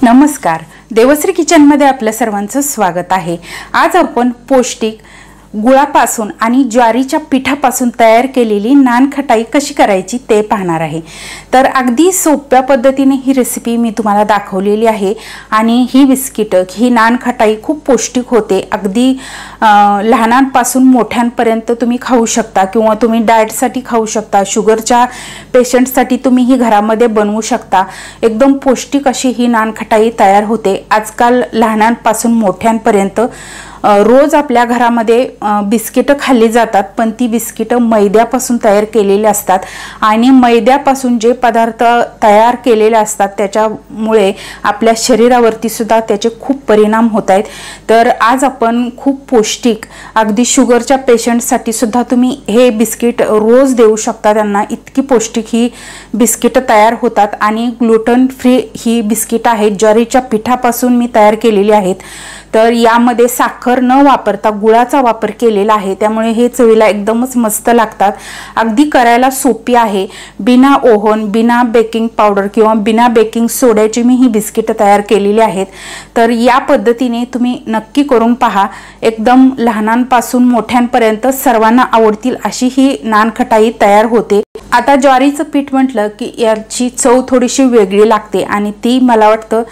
नमस्कार, देवश्री किचनमध्ये आपल्या सर्वांचं स्वागत आहे। आज आपण पौष्टिक गुळापासून आणि ज्वारीच्या पिठापासून तयार केलेली नानखटाई कशी करायची ते पाहणार आहे। तर अगदी सोप्या पद्धतीने ही रेसिपी मी तुम्हाला दाखवलेली आहे आणि ही बिस्किट ही नानखटाई खूप पौष्टिक होते। अगदी लहानांपासून मोठ्यांपर्यंत तुम्ही खाऊ शकता किंवा तुम्ही डाएटसाठी खाऊ शकता। शुगरच्या पेशंटसाठी तुम्ही ही घरामध्ये बनवू शकता। एकदम पौष्टिक अशी ही नानखटाई तयार होते। आजकाल लहानांपासून मोठ्यांपर्यंत रोज आपल्या घरामध्ये बिस्किट खाल्ली जातात, पण ती बिस्किट मैद्यापासून तयार केलेली असतात आणि मैद्यापासून जे पदार्थ तयार केलेले असतात त्याच्यामुळे आपल्या शरीरावरती सुद्धा त्याचे खूप परिणाम होत आहेत। तर आज आपण खूप पौष्टिक अगदी शुगरच्या पेशंटसाठी सुद्धा तुम्ही हे बिस्किट रोज देऊ शकता त्यांना। इतकी पौष्टिक ही बिस्किट तयार होतात आणि ग्लुटन फ्री ही बिस्किट आहेत, ज्वारीच्या पिठापासून मी तयार केलेली आहेत। तर यामध्ये साखर न वापरता गुळाचा वापर केलेला आहे, त्यामुळे हे चवीला एकदमच मस्त लागतात। अगदी करायला सोपी आहे। बिना ओव्हन, बिना बेकिंग पावडर किंवा बिना बेकिंग सोड्याची मी ही बिस्किट तयार केलेली आहेत। तर या पद्धतीने तुम्ही नक्की करून पहा। एकदम लहानांपासून मोठ्यांपर्यंत सर्वांना आवडतील अशी ही नानखटाई तयार होते। आता ज्वारीचं पीठ म्हटलं की याची चव थोडीशी वेगळी लागते आणि ती मला वाटतं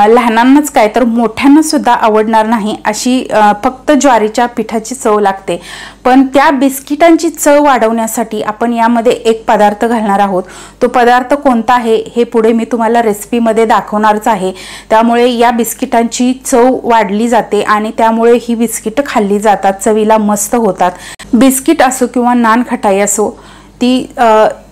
लहानांनाच काय तर मोठ्यांना सुद्धा आवडणार नाही अशी फक्त ज्वारीच्या पिठाची चव लागते। पण त्या बिस्किटांची चव वाढवण्यासाठी आपण यामध्ये एक पदार्थ घालणार आहोत। तो पदार्थ कोणता आहे हे पुढे मी तुम्हाला रेसिपीमध्ये दाखवणारच आहे। त्यामुळे या बिस्किटांची चव वाढली जाते आणि त्यामुळे ही बिस्किट खाल्ली जातात, चवीला मस्त होतात। बिस्किट असो किंवा नानखटाई असो, ती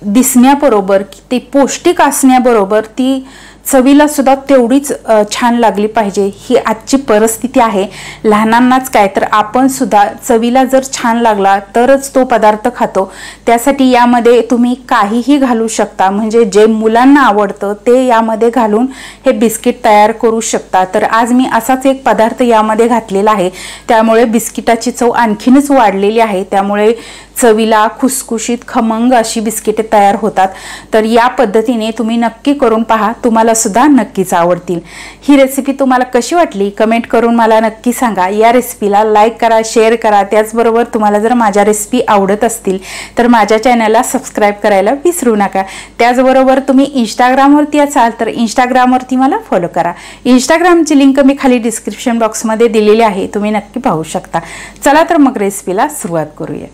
दिसण्याबरोबर ती पौष्टिक असण्याबरोबर ती चवीला सुद्धा तेवढीच छान लागली पाहिजे, ही आजची परिस्थिती आहे। लहानांनाच काय तर आपण सुद्धा चवीला जर छान लागला तरच तो पदार्थ खातो। त्यासाठी यामध्ये तुम्ही काहीही घालू शकता, म्हणजे जे मुलांना आवडतं ते यामध्ये घालून हे बिस्किट तयार करू शकता। तर आज मी असाच एक पदार्थ यामध्ये घातलेला आहे, त्यामुळे बिस्किटाची चव आणखीनच वाढलेली आहे। त्यामुळे चवीला खुसखुशीत खमंग अशी बिस्किटे तयार होतात। तर या पद्धतीने तुम्ही नक्की करून पहा, तुम्हाला सुद्धा नक्कीच आवडतील। ही रेसिपी तुम्हाला कशी वाटली कमेंट करून मला नक्की सांगा। या रेसिपीला लाईक करा, शेअर करा। त्याचबरोबर तुम्हाला जर माझ्या रेसिपी आवडत असतील तर माझ्या चॅनलला सबस्क्राईब करायला विसरू नका। त्याचबरोबर तुम्ही इंस्टाग्रामवरती असाल तर इंस्टाग्रामवरती मला फॉलो करा। इंस्टाग्रामची लिंक मी खाली डिस्क्रिप्शन बॉक्समध्ये दिलेली आहे, तुम्ही नक्की पाहू शकता। चला तर मग रेसिपीला सुरुवात करूया।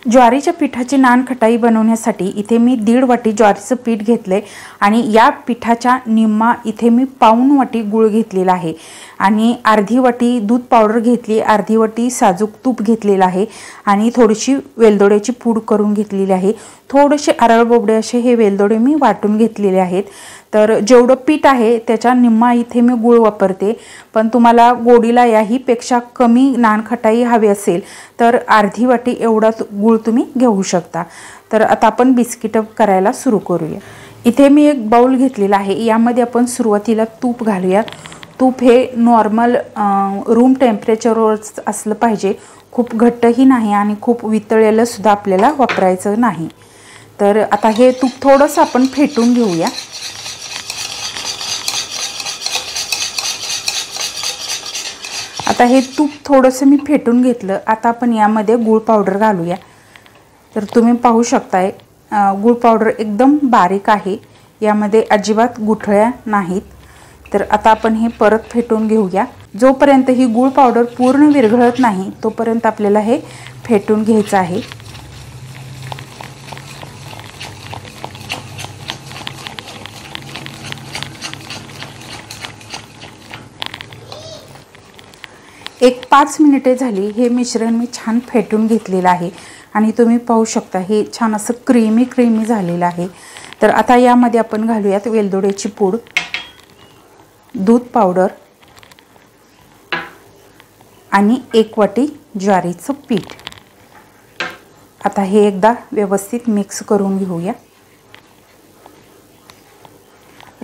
ज्वारीच्या पिठाची नानखटाई बनवण्यासाठी इथे मी 1.5 वाटी ज्वारीचं पीठ घेतले आणि या पिठाच्या निम्मा इथे मी पाऊण वाटी गूळ घेतलेला आहे आणि अर्धी वाटी दूध पावडर घेतली, अर्धी वाटी साजूक तूप घेतलेला आहे आणि थोडीशी वेलदोड्याची पूड करून घेतलेली आहे। थोडेसे अरळबोबडे असे हे वेलदोडे मी वाटून घेतलेले आहेत। तर जेवढं पीठ आहे त्याच्या निम्मा इथे मी गूळ वापरते, पण तुम्हाला गोडीला याही पेक्षा कमी नानखटाई हवी असेल तर अर्धी वाटी एवढा गूळ तुम्ही घेऊ शकता। तर आता आपण बिस्किट करायला सुरू करूया। इथे मी एक बाउल घेतलेला आहे, यामध्ये आपण सुरुवातीला तूप घालूया। तूप हे नॉर्मल रूम टेम्परेचरवर असलं पाहिजे, खूप घट्टही नाही आणि खूप वितळलेलं सुद्धा आपल्याला वापरायचं नाही। तर आता हे तूप थोडंसं आपण फेटून घेऊया। आता हे तूप थोडंसं मी फेटून घेतलं। आता आपण यामध्ये गूळ पावडर घालूया। तर तुम्ही पाहू शकताय गूळ पावडर एकदम बारीक आहे, यामध्ये अजिबात गुठळ्या नाहीत। तर आता आपण हे परत फेटून घेऊया। जोपर्यंत ही गूळ पावडर पूर्ण विरघळत नाही तोपर्यंत आपल्याला हे फेटून घ्यायचं आहे। एक 5 मिनिटे झाली, हे मिश्रण मी छान फेटून घेतलेलं आहे आणि तुम्ही पाहू शकता हे छान असं क्रीमी झालेलं आहे। तर आता यामध्ये आपण घालूयात वेलदोड्याची पूड, दूध पावडर आणि 1 वाटी ज्वारीचं पीठ। आता हे एकदा व्यवस्थित मिक्स करून घेऊया।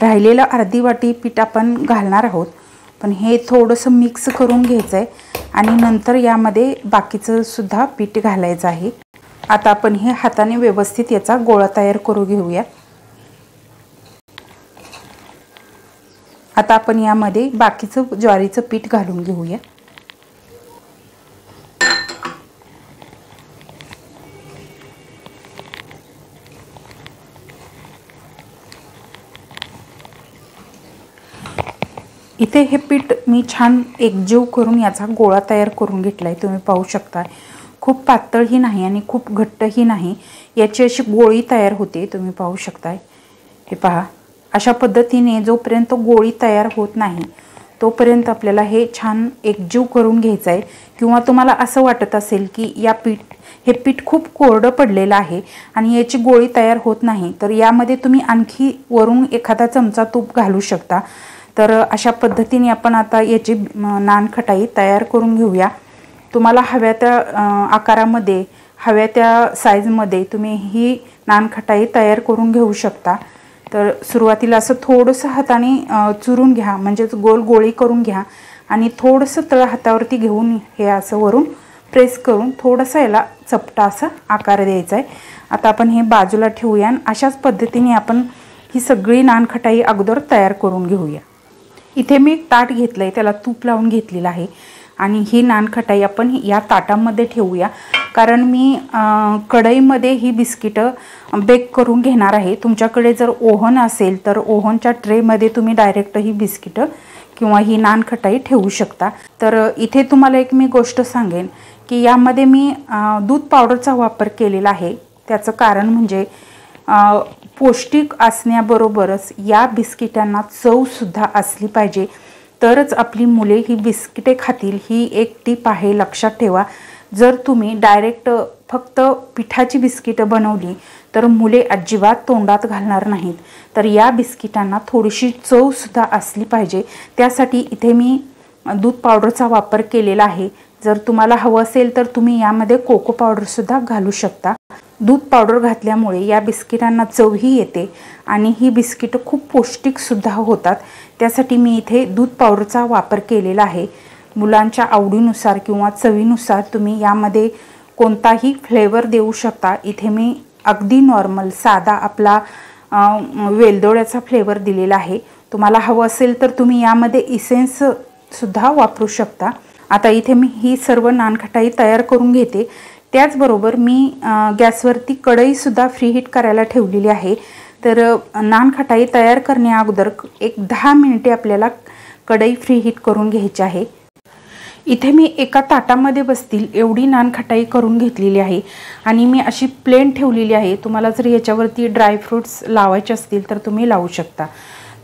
राहिलेलं अर्धी वाटी पीठ आपण घालणार आहोत, पण हे थोडंसं मिक्स करून घ्यायचं आहे आणि नंतर यामध्ये बाकीचं सुद्धा पीठ घालायचं आहे। आता आपण हे हाताने व्यवस्थित याचा गोळा तयार करून घेऊया। आता आपण यामध्ये बाकीचं ज्वारीचं पीठ घालून घेऊया। इथे हे पीठ मी छान एकजीव करून याचा गोळा तयार करून घेतलाय। तुम्ही पाहू शकता खूप पातळही नाही आणि खूप घट्टही नाही, याची अशी गोळी तयार होते। तुम्ही पाहू शकता हे पहा, अशा पद्धतीने जोपर्यंत गोळी तयार होत नाही तोपर्यंत आपल्याला हे छान एकजीव करून घ्यायचं आहे। किंवा तुम्हाला असं वाटत असेल की हे पीठ खूप कोरडं पडलेलं आहे आणि याची गोळी तयार होत नाही, तर यामध्ये तुम्ही आणखी वरून एखादा चमचा तूप घालू शकता। तर अशा पद्धतीने आपण आता याची नानखटाई तयार करून घेऊया। तुम्हाला हव्या त्या आकारामध्ये, हव्या त्या साईजमध्ये तुम्ही ही नानखटाई तयार करून घेऊ शकता। तर सुरुवातीला असं थोडंसं हाताने चुरून घ्या, म्हणजेच गोल गोळी करून घ्या आणि थोडंसं तळ हातावरती घेऊन हे असं वरून प्रेस करून थोडंसं याला चपटा असा आकार द्यायचा आहे। आता आपण हे बाजूला ठेवूया आणि अशाच पद्धतीने आपण ही सगळी नानखटाई अगोदर तयार करून घेऊया। इथे मी एक ताट घेतलंय, त्याला तूप लावून घेतलेलं आहे आणि ही नानखटाई आपण या ताटामध्ये ठेवूया, कारण मी कढईमध्ये ही बिस्किटं बेक करून घेणार आहे। तुमच्याकडे जर ओव्हन असेल तर ओव्हनच्या ट्रेमध्ये तुम्ही डायरेक्ट ही बिस्किटं किंवा ही नानखटाई ठेवू शकता। तर इथे तुम्हाला एक मी गोष्ट सांगेन की यामध्ये मी दूध पावडरचा वापर केलेला आहे। त्याचं कारण म्हणजे पौष्टिक असण्याबरोबरच या बिस्किटांना चव सुद्धा असली पाहिजे, तरच आपली मुले ही बिस्किटे खातील। ही एक टीप आहे, लक्षात ठेवा। जर तुम्ही डायरेक्ट फक्त पिठाची बिस्किटं बनवली तर मुले अजिबात तोंडात घालणार नाहीत। तर या बिस्किटांना थोडीशी चव सुद्धा असली पाहिजे, त्यासाठी इथे मी दूध पावडरचा वापर केलेला आहे। जर तुम्हाला हवं असेल तर तुम्ही यामध्ये कोको पावडर सुद्धा घालू शकता। दूध पावडर घातल्यामुळे या बिस्किटांना चवही येते आणि ही बिस्किट खूप पौष्टिक सुद्धा होतात। त्यासाठी मी इथे दूध पावडरचा वापर केलेला आहे। मुलांच्या आवडीनुसार किंवा चवीनुसार तुम्ही यामध्ये कोणताही फ्लेवर देऊ शकता। इथे मी अगदी नॉर्मल साधा आपला वेलदोड्याचा फ्लेवर दिलेला आहे। तुम्हाला हवं असेल तर तुम्ही यामध्ये इसेन्स सुद्धा वापरू शकता। आता इथे मी ही सर्व नानखटाई तयार करून घेते। त्याचबरोबर मी गॅसवरती कढई सुद्धा फ्री हीट करायला ठेवलेली आहे। तर नानखटाई तयार करण्या अगोदर एक 10 मिनिटे आपल्याला कढई फ्री हीट करून घ्यायची आहे। इथे मी एका ताटामध्ये बसतील एवढी नानखटाई करून घेतलेली आहे आणि मी अशी प्लेन ठेवलेली आहे। तुम्हाला जर याच्यावरती ड्राय फ्रूट्स लावायचे असतील तर तुम्ही लावू शकता।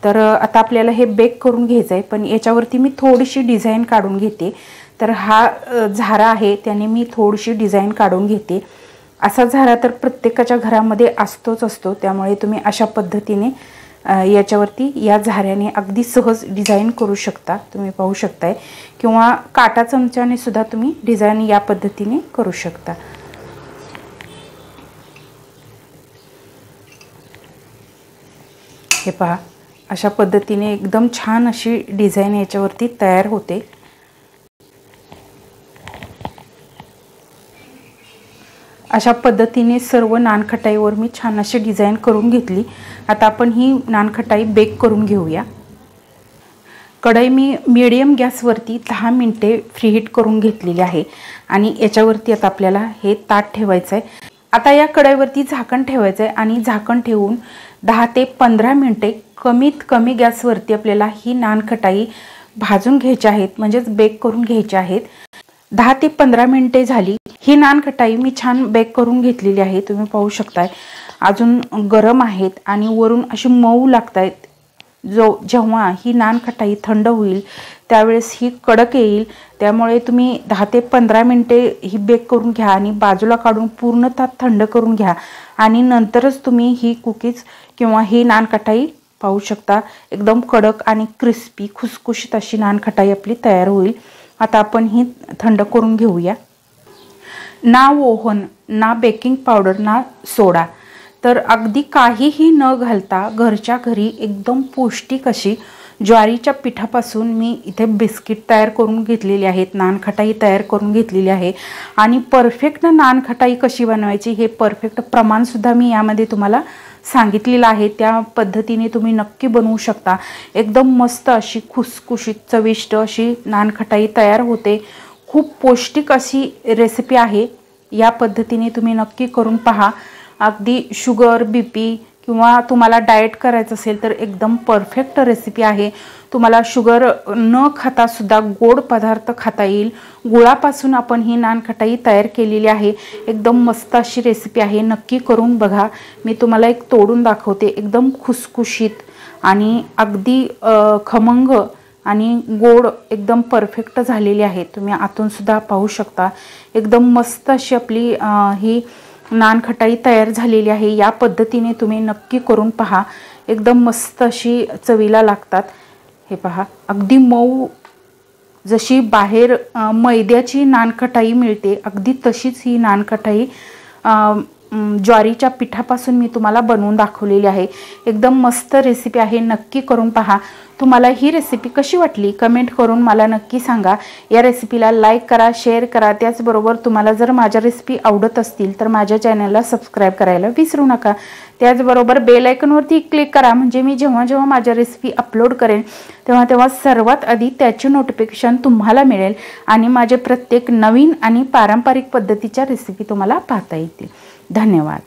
तर आता आपल्याला हे बेक करून घ्यायचं आहे, पण याच्यावरती मी थोडीशी डिझाईन काढून घेते। तर हा झारा आहे, त्याने मी थोडीशी डिझाईन काढून घेते। असा झारा तर प्रत्येकाच्या घरामध्ये असतो, त्यामुळे तुम्ही अशा पद्धतीने याच्यावरती या झाऱ्याने अगदी सहज डिझाईन करू शकता। तुम्ही पाहू शकताय, किंवा काटा चमच्याने सुद्धा तुम्ही डिझाईन या पद्धतीने करू शकता। हे पहा, अशा पद्धतीने एकदम छान अशी डिझाईन याच्यावरती तयार होते। अशा पद्धतीने सर्व नानखटाईवर मी छान अशी डिझाईन करून घेतली। आता आपण ही नानखटाई बेक करून घेऊया। कढई मी मीडियम गॅसवरती 10 मिनिटे फ्री हीट करून घेतलेली आहे आणि याच्यावरती आता आपल्याला हे ताट ठेवायचं आहे। आता या कढईवरती झाकण ठेवायचं आहे आणि झाकण ठेवून 10 ते 15 मिनिटे कमीत कमी गॅसवरती आपल्याला ही नानखटाई भाजून घ्यायची आहेत, म्हणजेच बेक करून घ्यायची आहेत। 10 ते 15 मिनिटे झाली। ही नानखटाई मी छान बेक करून घेतलेली आहे। तुम्ही पाहू शकताय अजून गरम आहेत आणि वरून अशी मऊ लागतायत। जेव्हा ही नानखटाई थंड होईल त्यावेळेस ही कडक येईल। त्यामुळे तुम्ही 10 ते 15 मिनिटे ही बेक करून घ्या आणि बाजूला काढून पूर्णतः थंड करून घ्या आणि नंतरच तुम्ही ही कुकीज किंवा ही नानखटाई पाहू शकता। एकदम कडक आणि क्रिस्पी खुसखुशीत अशी नानखटाई आपली तयार होईल। आता आपण ही थंड करून घेऊया। ना ओव्हन, ना बेकिंग पावडर, ना सोडा, तर अगदी काहीही न घालता घरच्या घरी एकदम पौष्टिक अशी ज्वारीच्या पिठापासून मी इथे बिस्किट तयार करून घेतलेली आहेत, नानखटाई तयार करून घेतलेली आहे आणि परफेक्ट नानखटाई कशी बनवायची हे परफेक्ट प्रमाणसुद्धा मी यामध्ये तुम्हाला सांगितलेलं आहे। त्या पद्धतीने तुम्ही नक्की बनवू शकता। एकदम मस्त अशी खुसखुशीत चविष्ट अशी नानखटाई तयार होते। खूप पौष्टिक अशी रेसिपी आहे। या पद्धतीने तुम्ही नक्की करून पहा। अगदी शुगर बीपी किंवा तुम्हाला डाएट करायचं असेल तर एकदम परफेक्ट रेसिपी आहे। तुम्हाला शुगर न खाता सुद्धा गोड पदार्थ खाता येईल। गुळापासून आपण ही नानखटाई तयार केलेली आहे। एकदम मस्त अशी रेसिपी आहे, नक्की करून बघा। मी तुम्हाला एक तोडून दाखवते। एकदम खुसखुशीत आणि अगदी खमंग आणि गोड एकदम परफेक्ट झालेली आहे। तुम्ही आतून सुद्धा पाहू शकता। एकदम मस्त अशी आपली ही नानखटाई तयार झालेली आहे। या पद्धतीने तुम्ही नक्की करून पहा। एकदम मस्त अशी चवीला लागतात। हे पहा, अगदी मऊ, जशी बाहेर मैद्याची नानखटाई मिळते अगदी तशीच ही नानखटाई ज्वारीच्या पिठापासून मी तुम्हाला बनवून दाखवलेली आहे। एकदम मस्त रेसिपी आहे, नक्की करून पहा। तुम्हाला ही रेसिपी कशी वाटली कमेंट करून मला नक्की सांगा। या रेसिपीला लाईक करा, शेअर करा। त्याचबरोबर तुम्हाला जर माझ्या रेसिपी आवडत असतील तर माझ्या चॅनलला सबस्क्राईब करायला विसरू नका। त्याचबरोबर बेल आयकॉनवरती क्लिक करा, म्हणजे मी जेव्हा जेव्हा माझ्या रेसिपी अपलोड करेन तेव्हा तेव्हा सर्वात आधी त्याची नोटिफिकेशन तुम्हाला मिळेल आणि माझे प्रत्येक नवीन आणि पारंपरिक पद्धतीच्या रेसिपी तुम्हाला पाहता येतील। धन्यवाद।